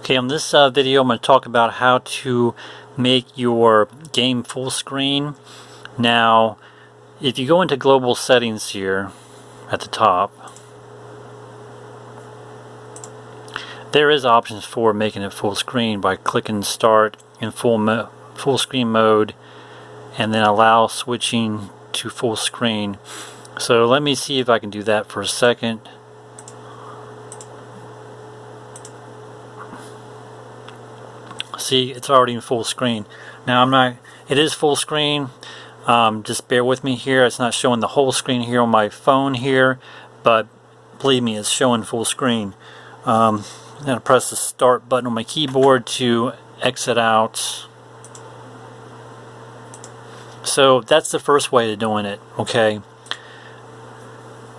Okay, on this video I'm going to talk about how to make your game full screen. Now, if you go into global settings here at the top, there is options for making it full screen by clicking start in full screen mode and then allow switching to full screen. So let me see if I can do that for a second. See, it's already in full screen. Now it is full screen. Just bear with me here. It's not showing the whole screen here on my phone here, but believe me, it's showing full screen. I'm going to press the start button on my keyboard to exit out. So that's the first way of doing it, okay?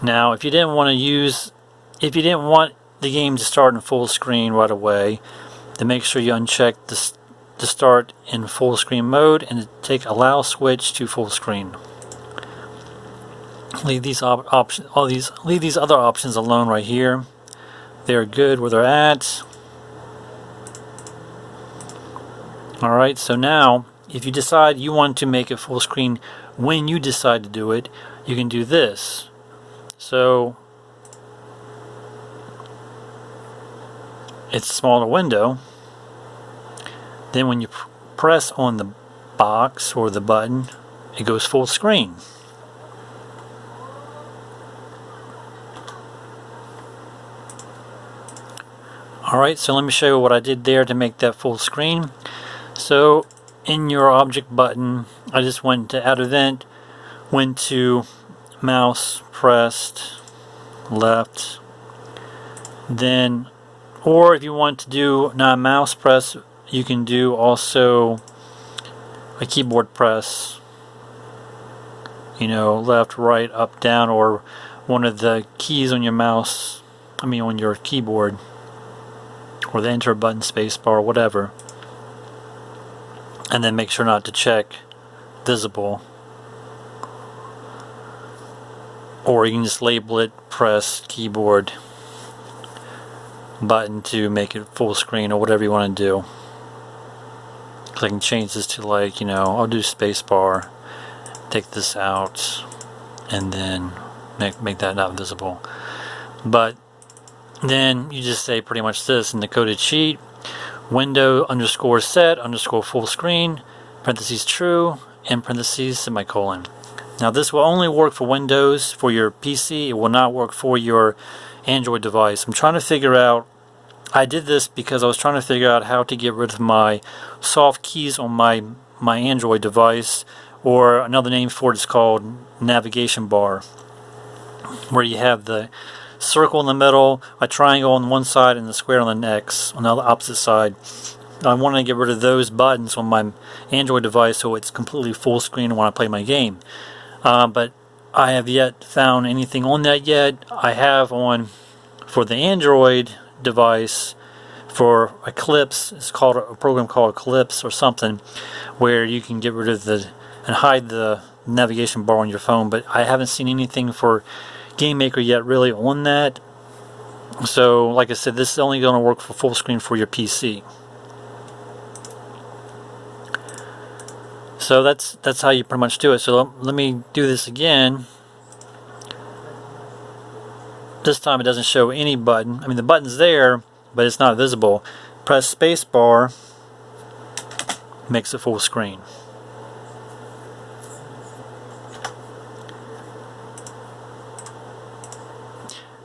Now, if you didn't want the game to start in full screen right away, then make sure you uncheck the start in full screen mode and take allow switch to full screen. Leave these other options alone right here. They're good where they're at. Alright, so now if you decide you want to make it full screen when you decide to do it, you can do this. So it's a smaller window. Then when you press on the box or the button, it goes full screen. Alright, so let me show you what I did there to make that full screen. So in your object button, I just went to add event, went to mouse pressed left, then, or if you want to do not mouse press, you can do also a keyboard press, left, right, up, down, or one of the keys on your mouse, on your keyboard, or the enter button, spacebar, whatever. And then make sure not to check visible. Or you can just label it press keyboard button to make it full screen, or whatever you want to do. So I can change this to I'll do spacebar, take this out, and then make that not visible. But then you just say pretty much this in the coded sheet: window _ set _ full screen, parentheses true, and parentheses semicolon. Now this will only work for Windows, for your PC. It will not work for your Android device. I'm trying to figure out, I did this because I was trying to figure out how to get rid of my soft keys on my Android device, or another name for it is called navigation bar, where you have the circle in the middle, a triangle on one side, and the square on the next, on the opposite side. I wanted to get rid of those buttons on my Android device so it's completely full screen when I play my game. But I have yet found anything on that yet. I have for the Android device, for Eclipse, it's called a program called Eclipse or something, where you can get rid of and hide the navigation bar on your phone. But I haven't seen anything for Game Maker yet really on that. So like I said, this is only going to work for full screen for your PC. So that's how you pretty much do it. So let me do this again. This time it doesn't show any button. The button's there, but it's not visible. Press spacebar, makes it full screen.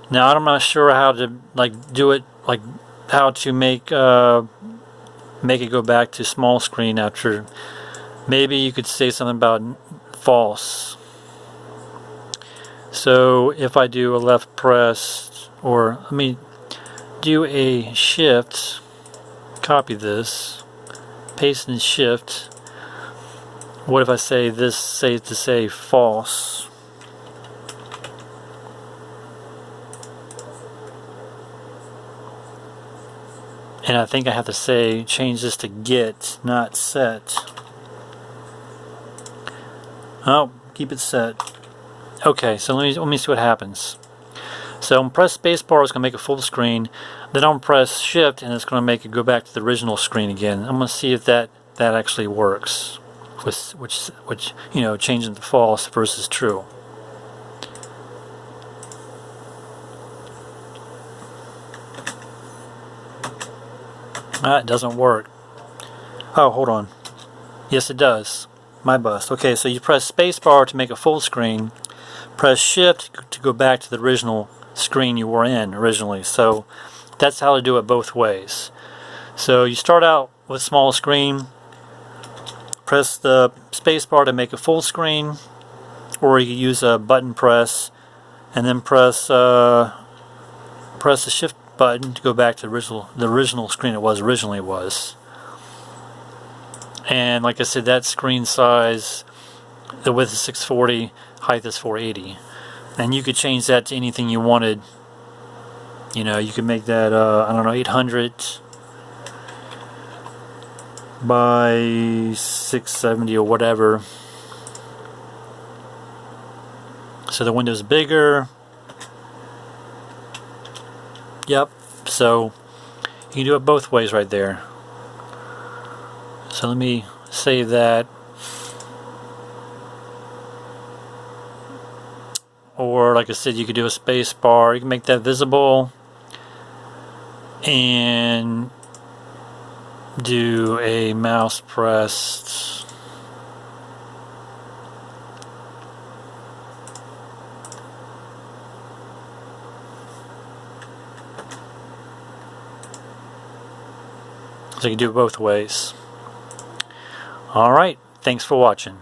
Now I'm not sure how to do it, how to make it go back to small screen after. Maybe you could say something about false. So if I do a left press, or let me do a shift, copy this, paste and shift. What if I say this, to say false? And I think I have to change this to get, not set. Oh, keep it set. Okay, so let me see what happens. So I'm press spacebar, it's going to make a full screen. Then I'm press shift and it's going to make it go back to the original screen again. I'm going to see if that actually works. Which you know, changing to false versus true. It doesn't work. Oh, hold on. Yes, it does. My bust. Okay, so you press spacebar to make a full screen. Press shift to go back to the original screen you were in originally. So that's how to do it both ways. So you start out with small screen, press the spacebar to make a full screen, or you use a button press, and then press the shift button to go back to the original screen it originally was. And like I said, that screen size, the width is 640, height is 480. And you could change that to anything you wanted. You know, you could make that, I don't know, 800 by 670 or whatever. So the window's bigger. Yep, so you can do it both ways right there. So let me save that. Or like I said, you could do a space bar. You can make that visible and do a mouse pressed. So you can do it both ways. Alright, thanks for watching.